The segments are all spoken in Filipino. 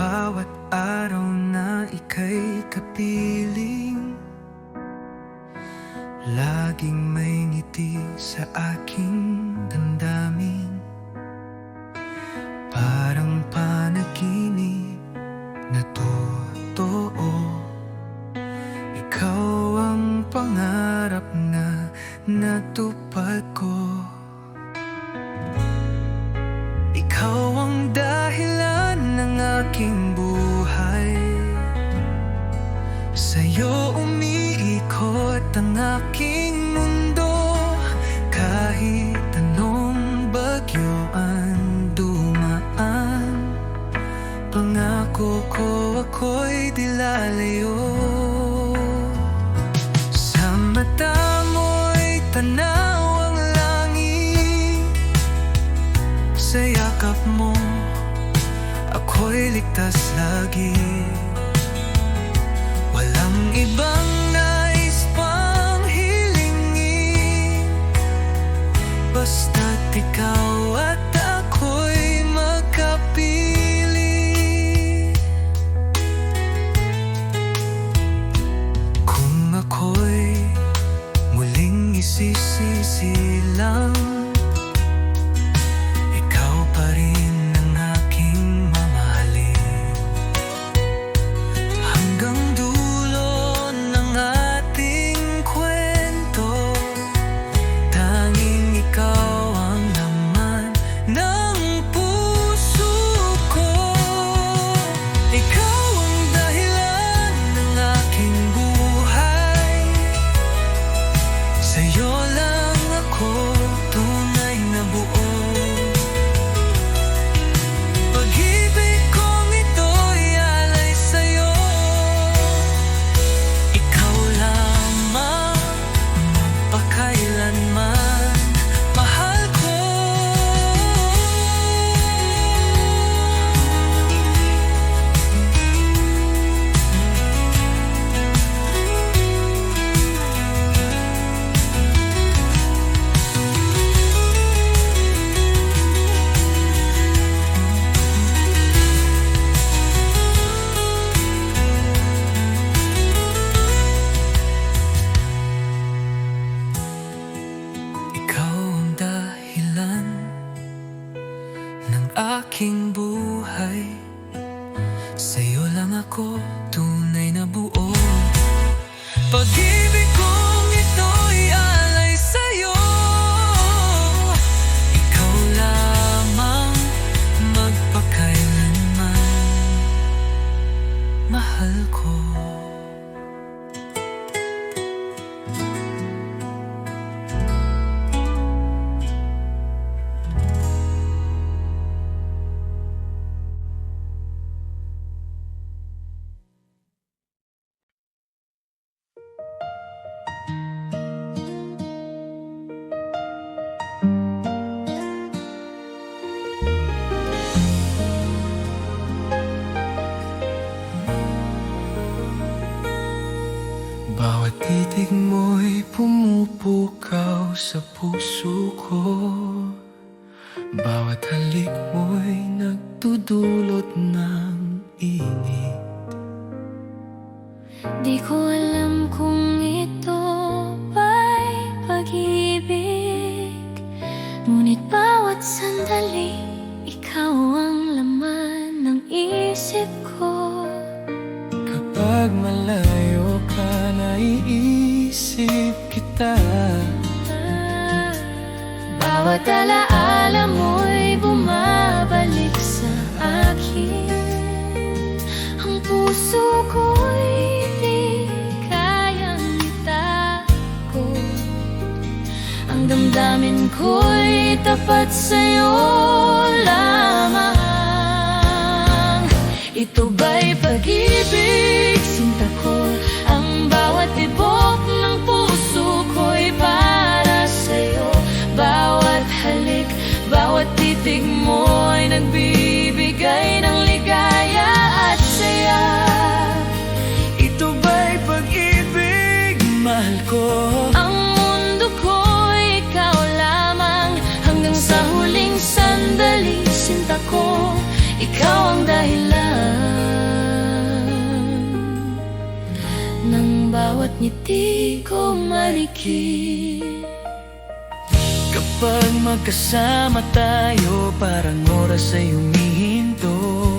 bawat araw na ika'y kapiling, laging may ngiti sa aking damdamin. Parang panaginip na totoo, ikaw ang pangarap na natupad ko. Ikaw ang dahilan ng aking buhay, sa'yo umiikot ang aking mundo. Kahit anong bagyo ang dumaan, pangako ko ako'y di lalayo. Sa mata mo'y tanaw ang langit, sa yakap mo ako'y ligtas lagi. Walang ibang nais pang hilingin, basta't ikaw at ako'y magkapili. Kung ako'y muling isisisilang, ikaw pa rin ang aking mamahalin. Hanggang dulo ng ating kwento, tanging ikaw ang laman ng puso ko. Ikaw ang dahilan ng aking buhay, sa'yo lang ako tunay na buo. Pag-ibig kong ito'y alay sa'yo, ikaw lamang magpakailanman, mahal ko. Ikaw ang dahilan ng aking buhay, sa'yo lang ako tunay na buo. Pag-ibig kong ito'y alay sa'yo, ikaw lamang magpakailanman, mahal ko. Bawat titig mo'y pumupukaw sa puso ko, bawat halik mo'y nagdudulot ng init. Di ko alam kung ito ba'y pag-ibig, ngunit bawat sandali ikaw ang laman ng isip ko. Kapag malayo ka, naiisip kita. Bawat alaala mo'y bumabalik sa akin. Ang puso ko'y di kayang itakot, ang damdamin ko'y tapat sa'yo lamang. Ito ba'y pag-ibig, sinta ko? Ang bawat tibok ng puso ko'y para sa'yo. Bawat halik, bawat titig mo'y nagbibigay ng ligaya at saya. Ito ba'y pag-ibig, mahal ko? Ang mundo ko'y ikaw lamang, hanggang sa huling sandali, sinta ko, ikaw ang dahilan. ang bawat ngiti ko malikid. Kapag magkasama tayo, parang oras ay humihinto.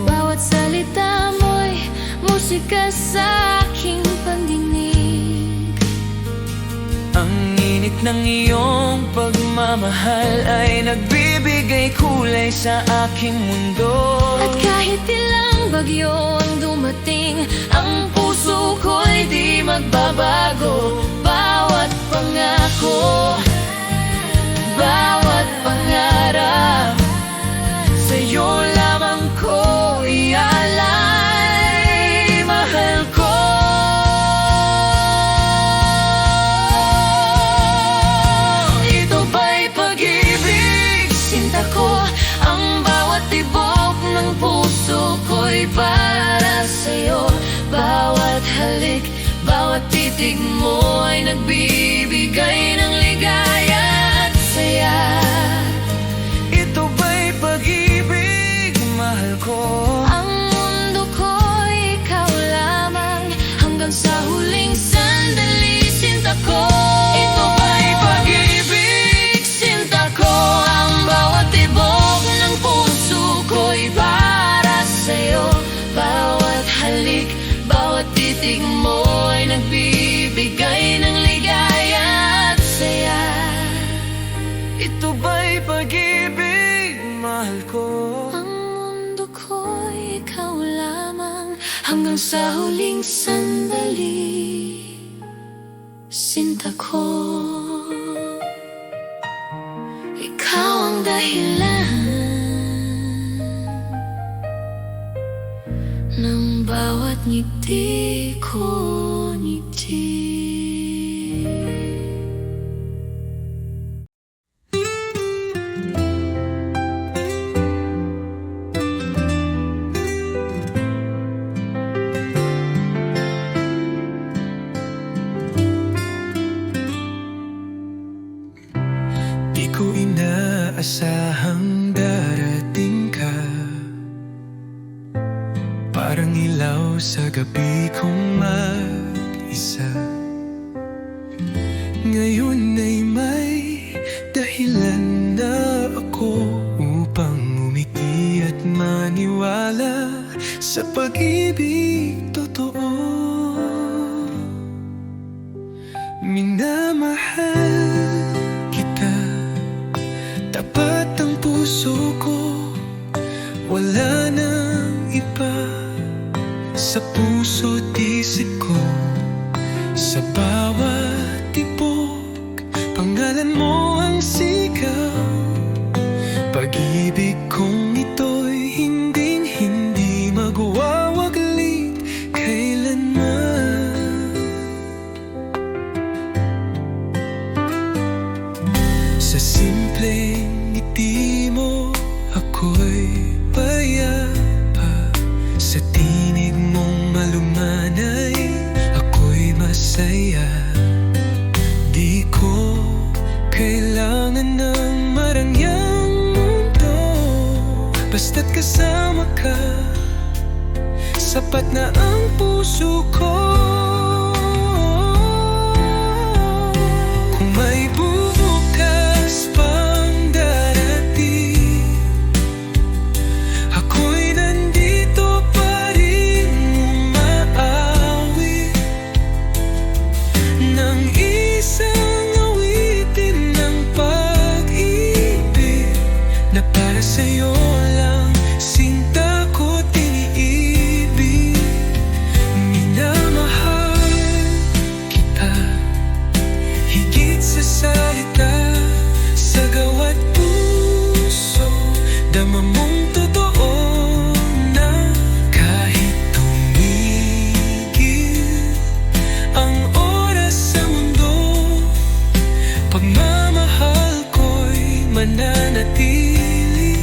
Bawat salita mo'y musika sa aking pandinig. Ang init ng iyong pagmamahal ay nagbibigay kulay sa aking mundo. At kahit ilang bagyo ang dumating, ang puso ko'y di magbabago. Bawat pangako, bawat pangarap, sa'yo lamang ko ialay. Mahal ko, ito ba'y pag-ibig? Sinta ko, ang bawat tibok ng puso ko'y para sa'yo. Bawat halik, bawat titig mo ay nagbibigay ng ligaya at saya. Ito ba'y pag-ibig, mahal ko? Ang mundo ko'y ikaw lamang, hanggang sa huling sandali, sinta ko. Ito ba'y pag-ibig, sinta ko, ang bawat tibok ng puso ko'y para sa'yo. Bawat halik, bawat titig mo ay nagbibigay ng ligaya at saya. Ito ba'y pag-ibig, mahal ko? Ang mundo ko'y ikaw lamang, hanggang sa huling sandali, sinta ko. Ikaw ang dahilan ng bawat ngiti ko ngiti. Di ko inaasahang darating ka, parang ilaw sa gabi kong mag-isa. Ngayon ay may dahilan na ako upang umiti at maniwala sa pag-ibig totoo. Minamahal kita, tapat ang puso ko, wala nang iba. Sa puso't isip ko, sa bawat tibok, pangalan mo ang sigaw. Pag-ibig kong ito'y hinding-hindi magwawaglit kailanman. Sa simpleng ngiti mo, ako'y payapa. Sa tinig mong malumanay, ako'y masaya. Di ko kailangan ng marangyang mundo, basta't kasama ka, sapat na ang puso ko. Kung may bukas pang darating, ako'y nandito pa rin umaawit ng isang awitin ng pag-ibig na para sa'yo lang, sinta ko tiniibig. Minamahal kita, higit sa salita, sa gawat puso, dama mong totoo na kahit tumigil ang oras sa mundo, pagmamahal ko'y mananatili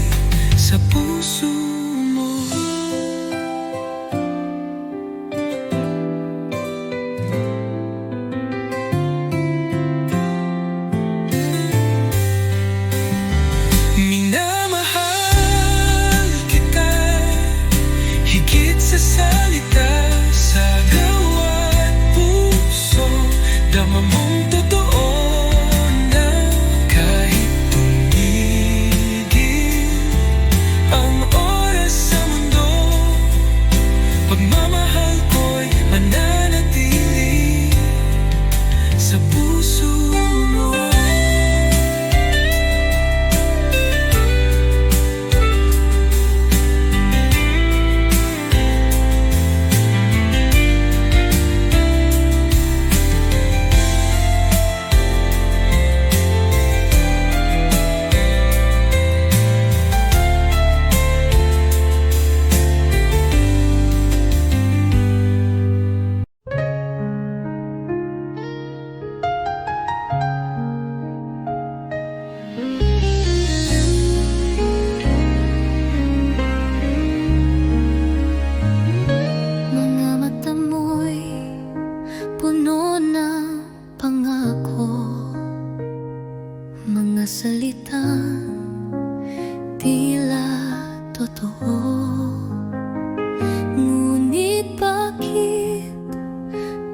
tila totoo. Ngunit bakit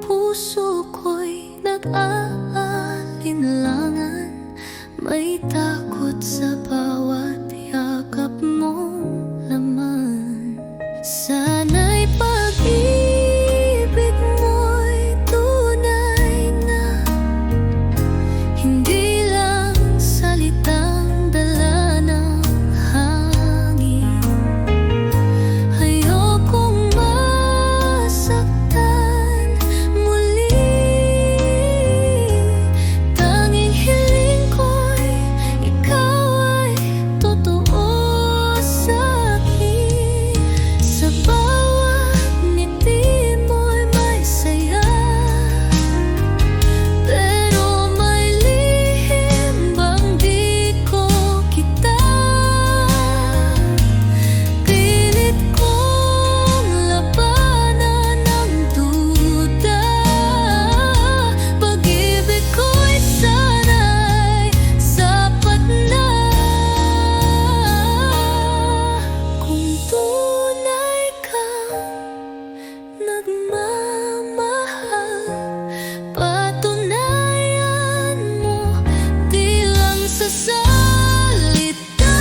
puso ko'y nag-aalinlangan? May takot sa bawat yakap mong laman. Sana'y pag-ibig mo'y tunay na, hindi lang salitang dala ng hangin. Ayokong masaktan muli. Tanging hiling ko'y ikaw ay totoo sa'kin. Sa bawat ngiti mo'y may saya, pero may lihim bang di ko kita. Pilit kong labanan ang duda. Pag-ibig ko'y sana'y sapat na. Kung tunay kang nagmamahal, patunayan mo di lang sa salita.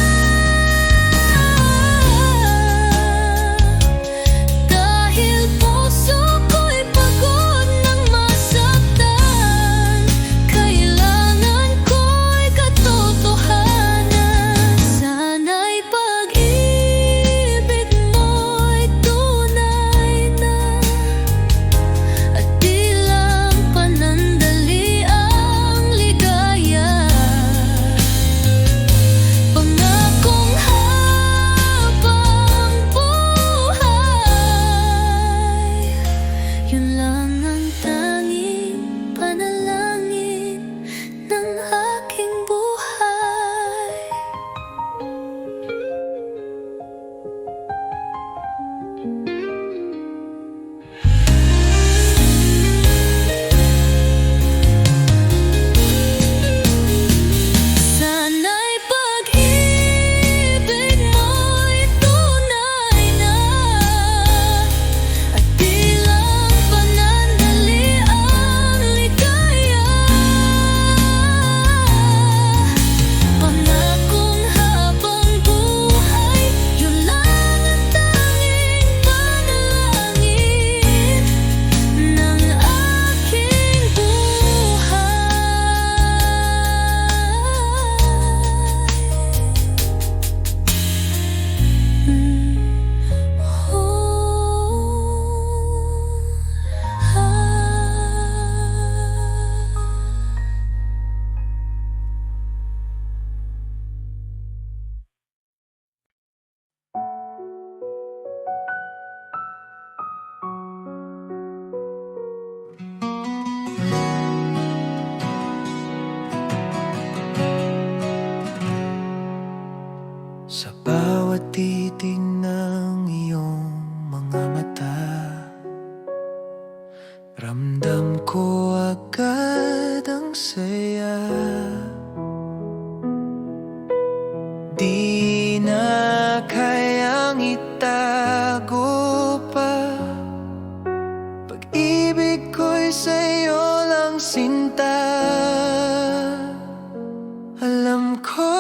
Dahil puso ko'y pagod ng masaktan, kailangan ko'y katotohanan. Sana'y pag-ibig mo'y tunay na, at di lang panandali ang ligaya. Pangakong habang buhay, yun lang ang tanging panalangin ng aking buhay. Sana'y pag-ibig mo'y tunay na, at di lang panandali ang ligaya. Pangakong habang buhay, yun lang ang tanging panalangin ng aking buhay. Sa bawat titig ng iyong mga mata, ramdam ko agad ang saya. Di na kayang itago pa, pag-ibig ko'y sa'yo lang sinta. Alam ko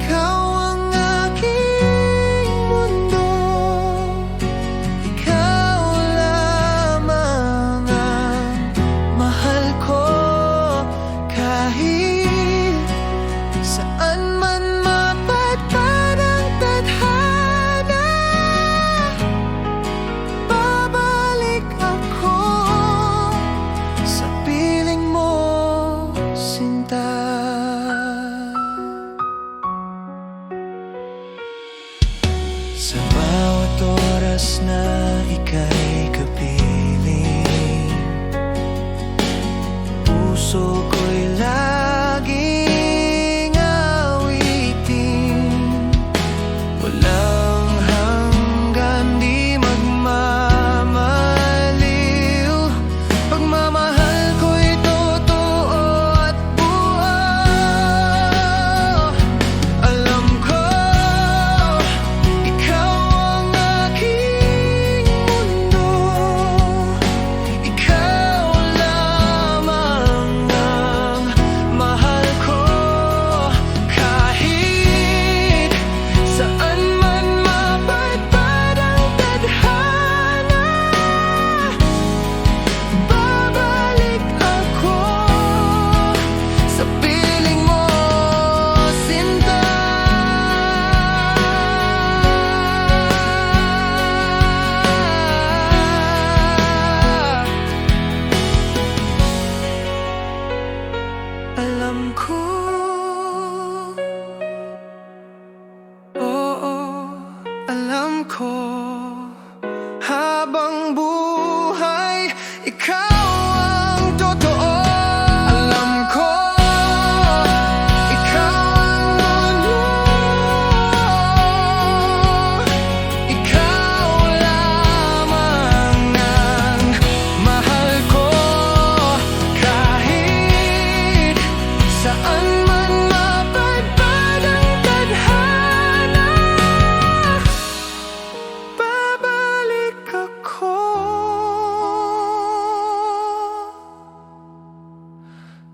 ikaw ang aking mundo, ikaw lamang ang mahal ko. Kahit saan man mapadpad ang tadhana, babalik ako sa piling mo, sinta. Sa bawat oras na ika'y kapiling, puso ko'y laging awitin. Walang hanggan, di magmamaliw. Pagmamahal ko'y totoo at buo. Alam ko habang buhay, ikaw ang totoo. Alam ko, ikaw ang mundo. Ikaw lamang ang mahal ko. Kahit saan man mapadpad ang tadhana, babalik ako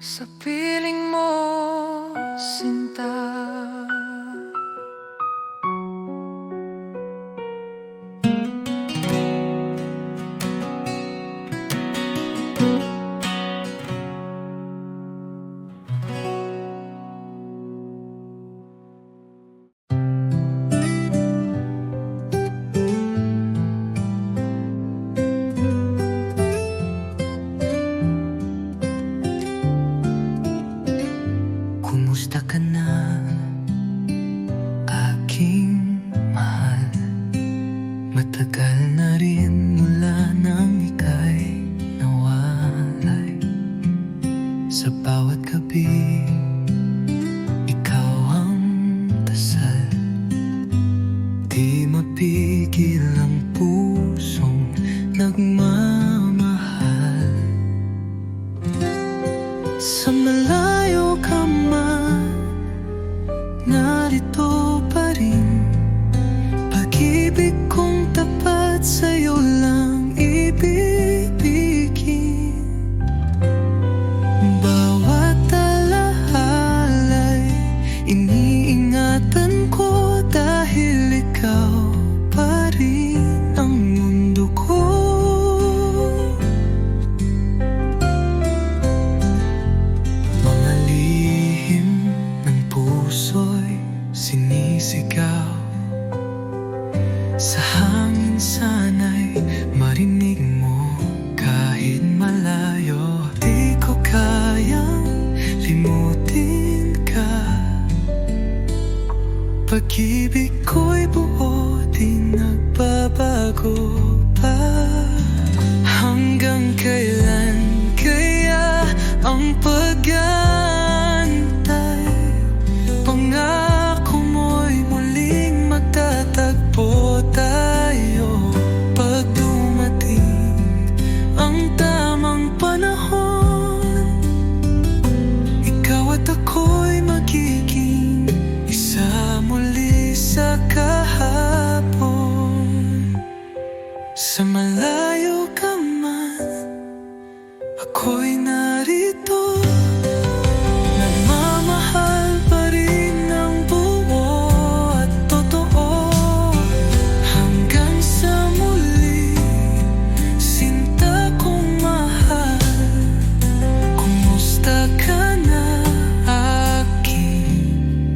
sa piling mo, sinta. Kumusta ka na, aking mahal? Matagal na rin mula nang ika'y nawalay. Sa bawat gabi, ikaw ang dasal. Di mapigil ang pusong nagmamahal. Sa malayo ka man, narito pa rin. Pag-ibig kong tapat sa'yo lang ibibigin. Bawat alahala'y iniingatan ko, dahil ikaw pa rin ang mundo ko. Mga lihim ng puso'y sinisigaw. Sa hangin sana'y marinig mo, kahit malayo. Di ko kayang limutin ka. Pag-ibig ko'y buo, di nagbabago pa. Hanggang kailan kaya ang pag-aantay? Pangako mo'y muling magtatagpo tayo. Pag dumating ang tamang panahon, ikaw at ako'y magiging isa muli sa kahapon. Sa malayo ka man, ako'y narito. Nagmamahal pa rin ng buo at totoo. Hanggang sa muli, sinta kong mahal. Kumusta ka na, aking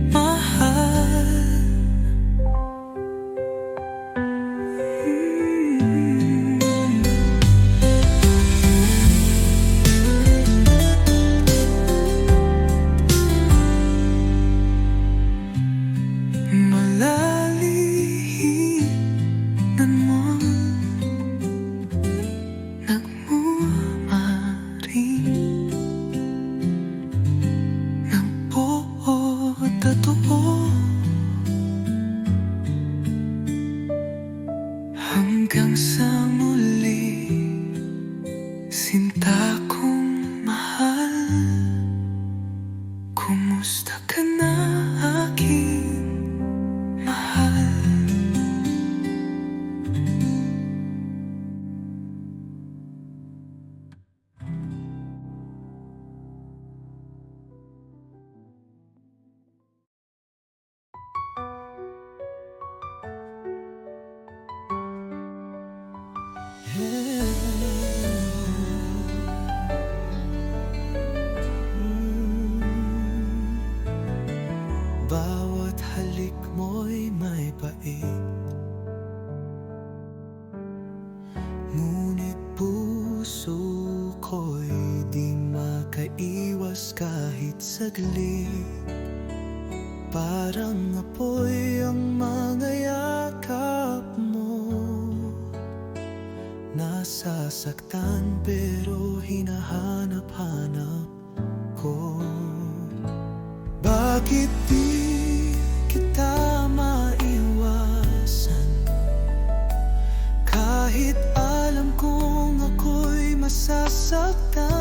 mahal? Malalihinan mo, nagmamaring ng buo at totoo. Hanggang sa muli, sinta kong mahal. Kumusta ka na, aking mahal? Bawat halik mo'y may pait, ngunit puso ko'y di makaiwas kahit saglit. Parang apoy ang mga yakap mo. nasasaktan pero hinahanap-hanap ko. Bakit di kita maiwasan? Kahit alam kong ako'y masasaktan,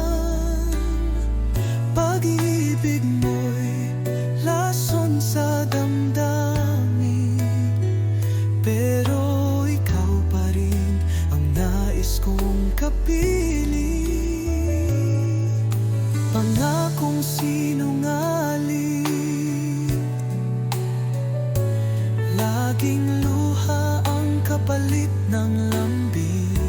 pag-ibig mo'y lason sa damdamin, pero ikaw pa rin ang nais kong kapiling. Pangakong sinungaling, laging luha ang kapalit ng lambing.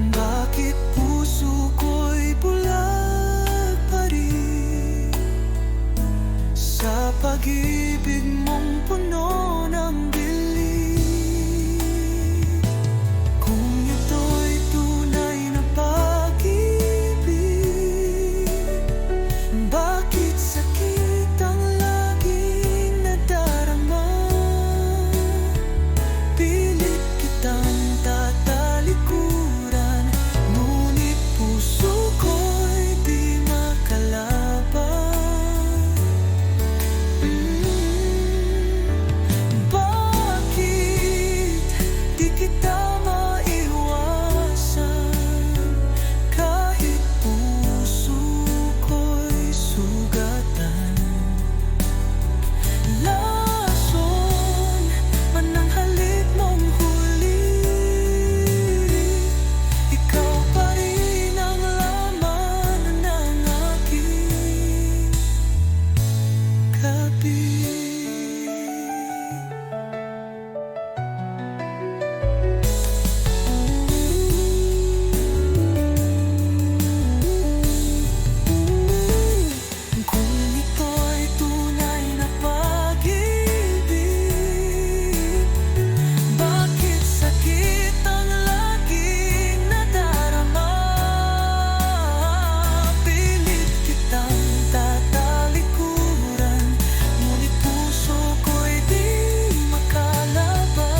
Bakit puso ko'y bulag pa rin sa pag-ibig mong puno ng dilim? Kung ito'y tunay na pag-ibig, bakit sakit ang laging nadarama? Pilit kitang tatalikuran, ngunit puso ko'y di makalaban. Bakit di kita maiwasan? Kahit puso ko'y sugatan, lason man ang halik mong huli, ikaw pa rin ang laman ng aking gabi. Kung ito'y tunay na pag-ibig, bakit sakit ang laging nadarama? Pilit kitang tatalikuran, ngunit puso ko'y di makalaban.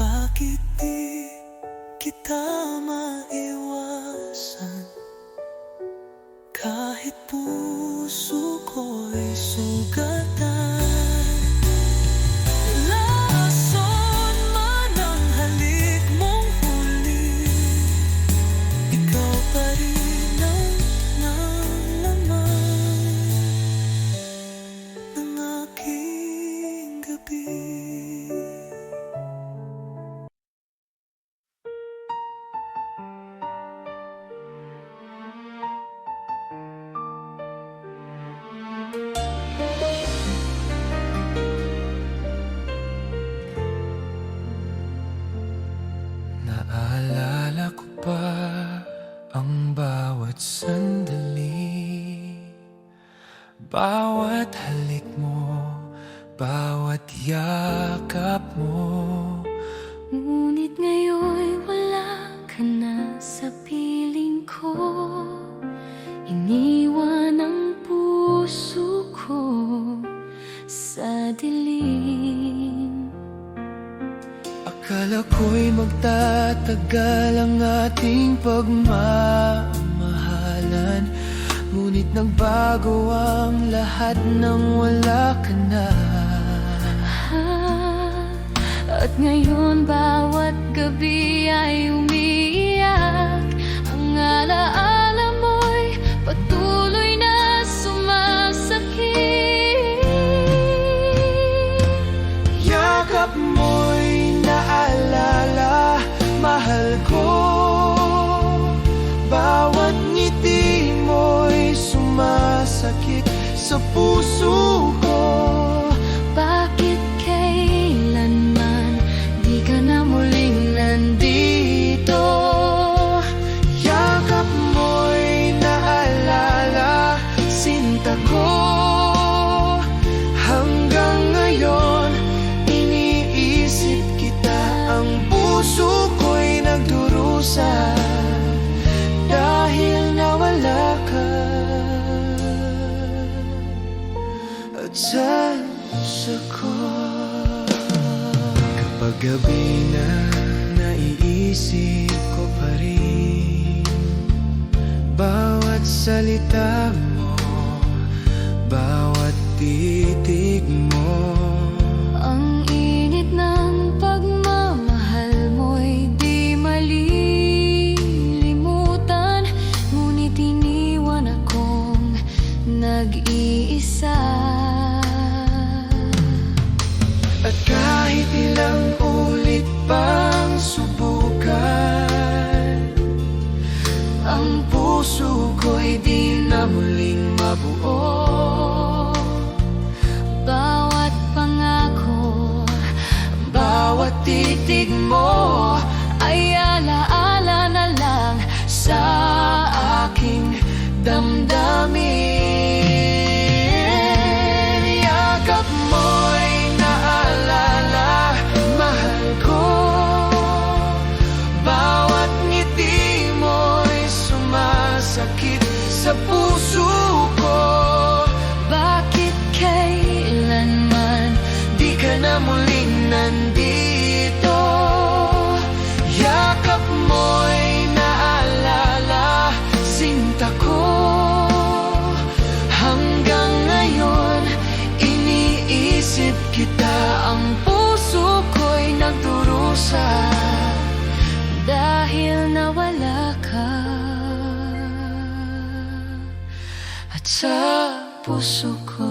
Bakit di kita maiwasan? Kahit puso ko'y sugatan, lason man ang halik mong huli, ikaw pa rin ang nalaman ng aking gabi. Naalala ko pa ang bawat sandali, bawat halik mo, bawat yakap mo. Ngunit ngayon'y wala ka na sa piling ko. Iniwan ang puso ko sa dilim. Akala ko'y magtatagal ang ating pagmamahalan, ngunit nagbago ang lahat nang wala ka na. At ngayon bawat gabi ay umiiyak. Ang alaala mo'y patuloy na sumasakit. Yakap mo'y naalala, mahal ko. Bawat ngiti mo'y sumasakit sa puso ko. Bakit kailanman di ka na muling nandito? Yakap mo'y naalala, sinta ko. Hanggang ngayon, iniisip kita. Ang puso ko'y nagdurusa dahil nawala ka. At sa puso ko. Kapag gabi na, naiisip ko pa rin bawat salita mo, bawat titig mo. Ang init ng pagmamahal mo'y di malilimutan, ngunit iniwan akong nag-iisa. At kahit ilang ulit pang subukan, ang puso ko'y di na muling mabuo. Bawat pangako, Bawat titig mo ay alaala na lang sa aking damdamin. Yakap mo'y naalala, mahal ko. Bawat ngiti mo'y sumasakit sa puso ko. bakit kailanman Di ka na muling nandito. Yakap mo'y naalala, sinta ko. Hanggang ngayon, iniisip kita. Ang puso ko'y nagdurusa dahil nawala ka. at sa puso ko.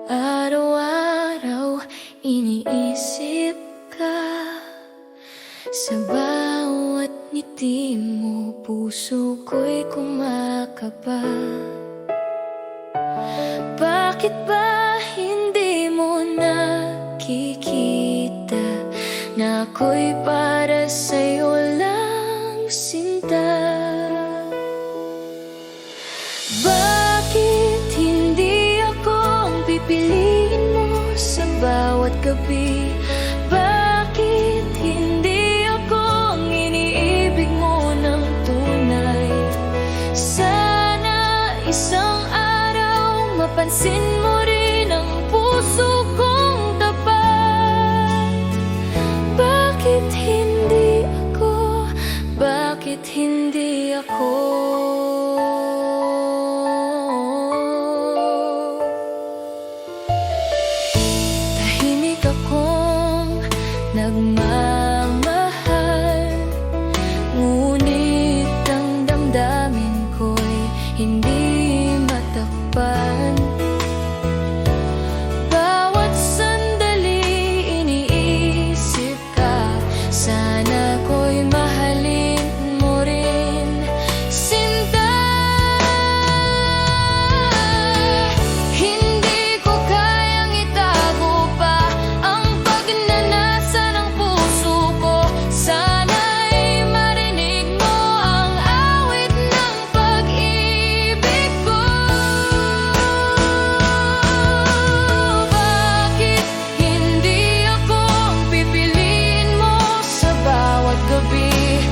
Araw-araw iniisip ka, sa bawat ngiti mo puso ko'y kumakaba. Bakit ba hindi mo nakikita na ako'y para sa'yo lang, sinta? Bakit hindi ako ang pipiliin mo sa bawat gabi? Bakit hindi ako ang iniibig mo ng tunay? Sana isang araw mapansin mo rin ang puso kong tapat. Bakit hindi ako? Bakit hindi ako? Tahimik akong nagmamahal, ngunit ang damdamin ko'y hindi matakpan. Bawat sandali iniisip ka, sana ko'y mahalin mo rin, sinta. Hindi ko kayang itago pa ang pagnanasa ng puso ko. Sana'y marinig mo ang awit ng pag-ibig ko. Bakit hindi ako ang pipiliin mo sa bawat gabi?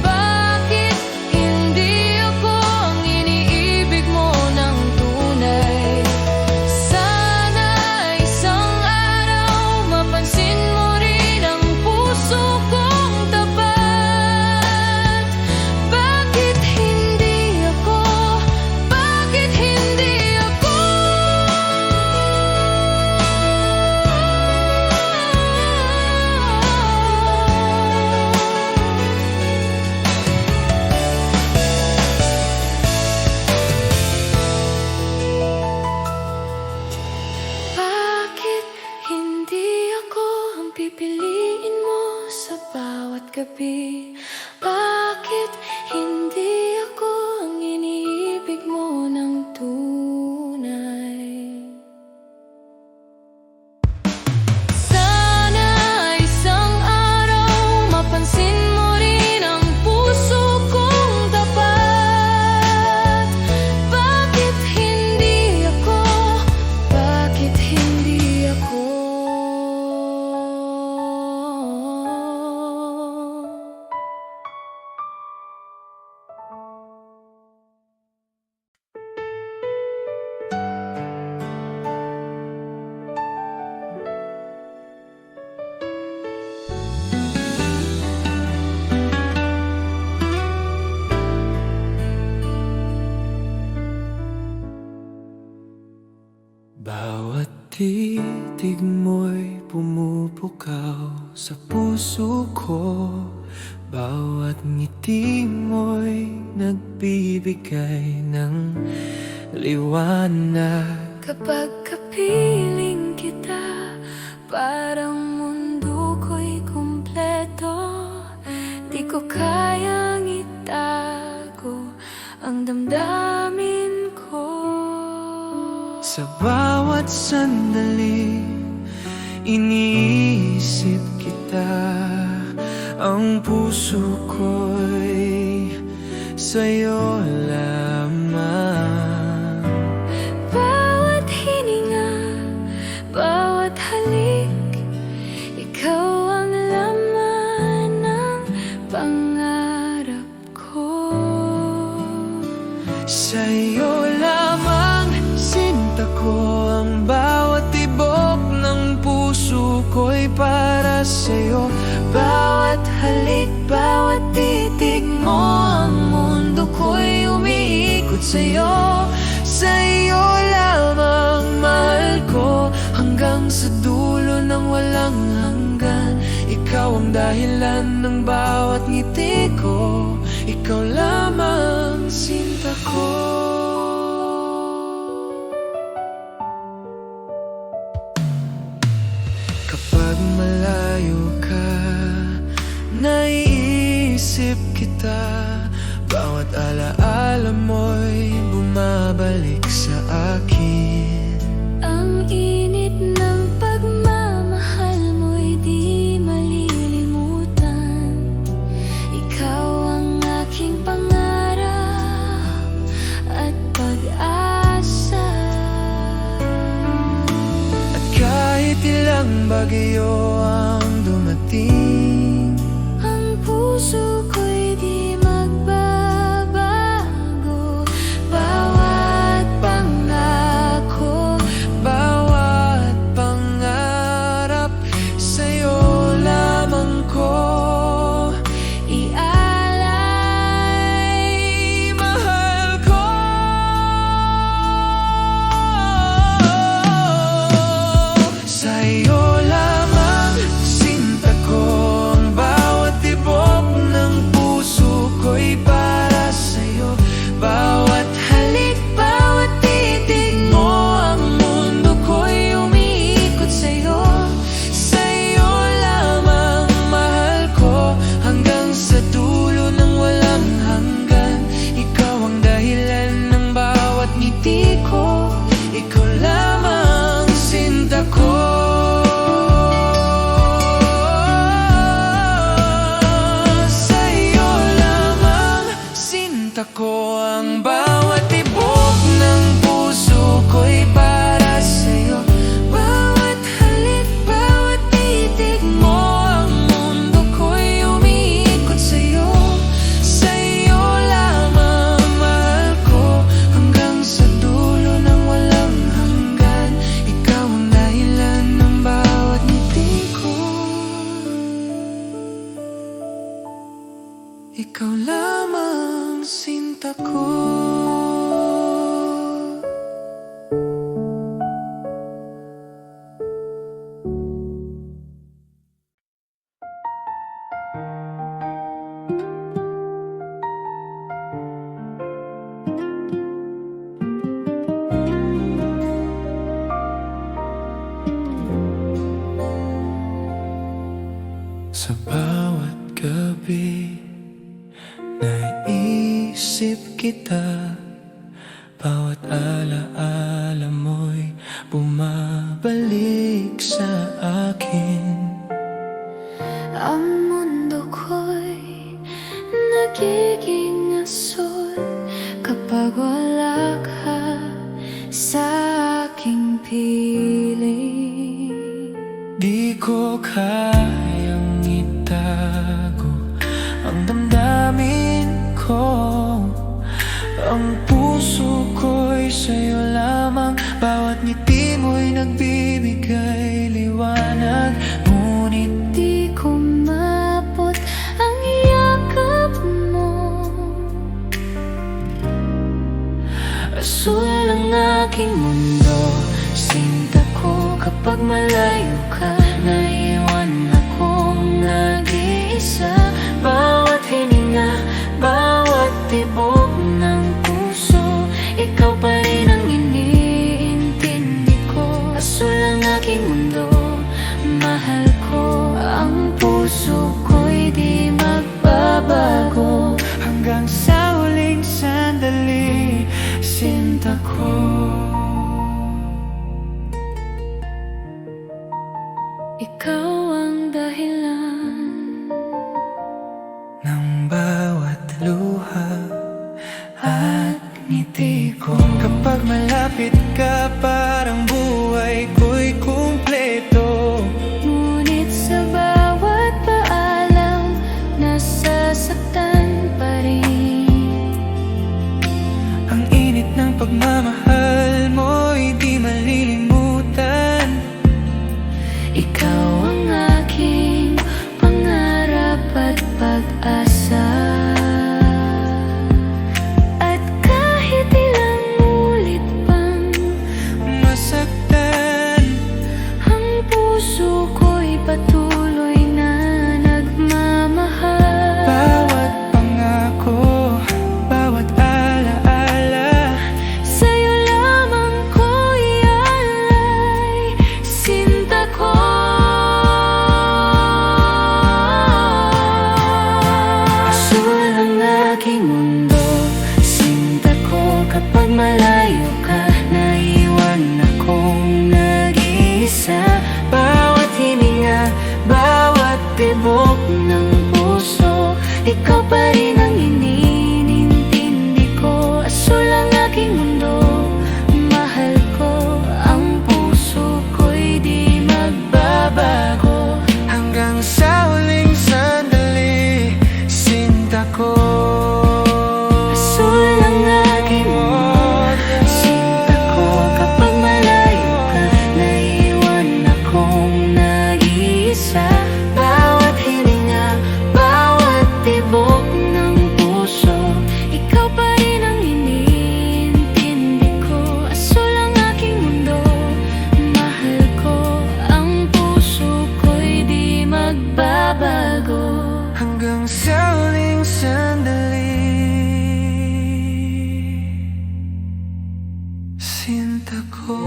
Bakit hindi ako ang iniibig mo ng tunay? Sana isang araw mapansin mo rin ang puso kong tapat. Bakit hindi ako? Bakit hindi ako? Bakit hindi ako ang pipiliin mo sa bawat gabi? Bakit hindi ako ang iniibig mo ng tunay? Sana isang araw mapansin mo rin ang puso titig mo'y pumupukaw sa puso ko. Bawat ngiti mo'y nagbibigay ng liwanag. Kapag kapiling kita, parang mundo ko'y kumpleto. Di ko kayang itago ang damdamin ko. Sa bawat sandali, iniisip kita. Ang puso ko'y sa'yo lamang. Bawat hininga, bawat halik, ikaw ang laman ng pangarap ko. Sa'yo lamang sinta ko, ang bawat tibok ng puso ko'y para sa'yo. Bawat halik, bawat titig mo, ang mundo ko'y umiikot sa'yo. Sa'yo lamang mahal ko, hanggang sa dulo ng walang hanggan. Ikaw ang dahilan ng bawat ngiti ko, ikaw lamang sinta ko. Kapag malayo ka, naiisip kita. Bawat alaala mo'y bumabalik sa akin. Ang init ng pagmamahal mo'y di malilimutan. Ikaw ang aking pangarap at pag-asa. At kahit ilang bagyo ang dumating, Ang puso ko'y di magbabago. Bawat pangako, bawat pangarap, sa'yo lamang ko ialay. mahal ko. Sa'yo lamang sinta ko, ang bawat tibok ng puso ko'y para sa'yo. Bawat halik, bawat titig mo, ang mundo ko'y umiikot sa'yo. Sa'yo lamang mahal ko, hanggang sa dulo ng walang hanggan. Ikaw ang dahilan ng bawat ngiti ko, ikaw lamang sinta ko. Sa'yo lamang sinta ko, ang bawat tibok ng puso ko'y para sa'yo. Bawat halik, bawat titig mo, ang mundo ko'y umiikot sa'yo. Sa'yo lamang mahal ko, hanggang sa dulo ng walang hanggan. Ikaw ang dahilan ng bawat ngiti ko, ikaw lamang sinta ko. Sa bawat gabi, naiisip kita. Bawat alaala mo'y bumabalik sa akin. Ang mundo ko'y nagiging asul kapag wala ka sa aking piling. Di ko kayang itago ang damdamin ko. Ang puso ko'y sa'yo lamang. Bawat ngiti mo'y nagbibigay liwanag. Ngunit Di ko mapot ang yakap mo. Asul ang aking mundo, sinta ko. Kapag malayo ka, naiwan akong nag-iisa. Bawat hininga, bawat tibok ng puso, ikaw pa rin ang iniintindi ko. Asul ang aking mundo, mahal ko. Ang puso ko'y di magbabago. Hanggang sa huling sandali, sinta ko. Ikaw ang dahilan Ng bawat luha at ngiti ko. Kapag malapit ka, parang buhay ko'y kumpleto. ngunit sa bawat paalam, nasasaktan pa rin. Ang init ng pagmamahal mo'y di malilimutan. Ikaw ang aking pangarap at pag-asa. At kahit ilang ulit pang Masaktan, ang puso ko'y patuloy na nagmamahal. bawat pangako, bawat alaala, Sa'yo lamang ko ialay, sinta ko. Asul ang aking mundo, sinta ko. Kapag malayo ka, naiwan akong nag-iisa. Bawat hininga, bawat tibok ng puso, ikaw pa rin ang iniintindi ko. Asul ang aking mundo, mahal ko. Ang puso ko'y di magbabago. hanggang sa huling sandali, sinta ko. Asul ang aking mundo, sinta ko. Kapag malayo ka, naiwan akong nag-iisa. Bawat hininga, bawat tibok ng puso, ikaw pa rin ang iniintindi ko. Asul ang aking mundo, mahal ko. Ang puso ko'y di magbabago. Hanggang sa huling sandali, sinta ko.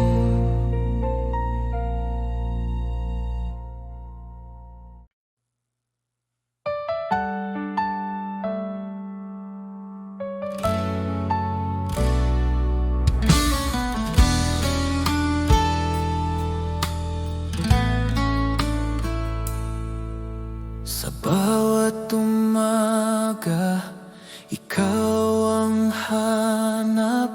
Sa bawat umaga, ikaw ang hanap.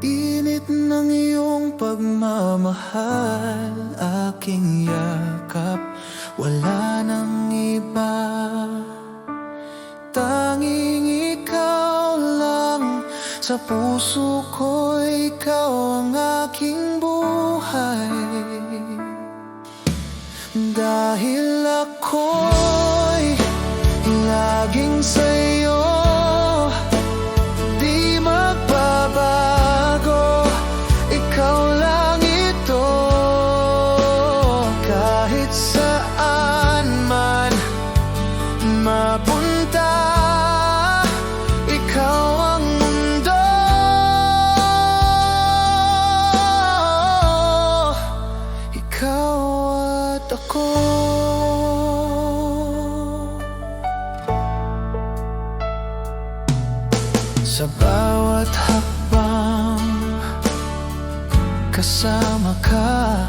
Init ng iyong pagmamahal, aking yakap. Wala nang iba, tanging ikaw lang. Sa puso ko, ikaw ang aking buhay. Dahil ako'y laging sa'yo, di magbabago. Ikaw lang ito, kahit saan man mapunta. Ikaw ang mundo, ikaw at ako. Sa bawat hakbang, kasama ka.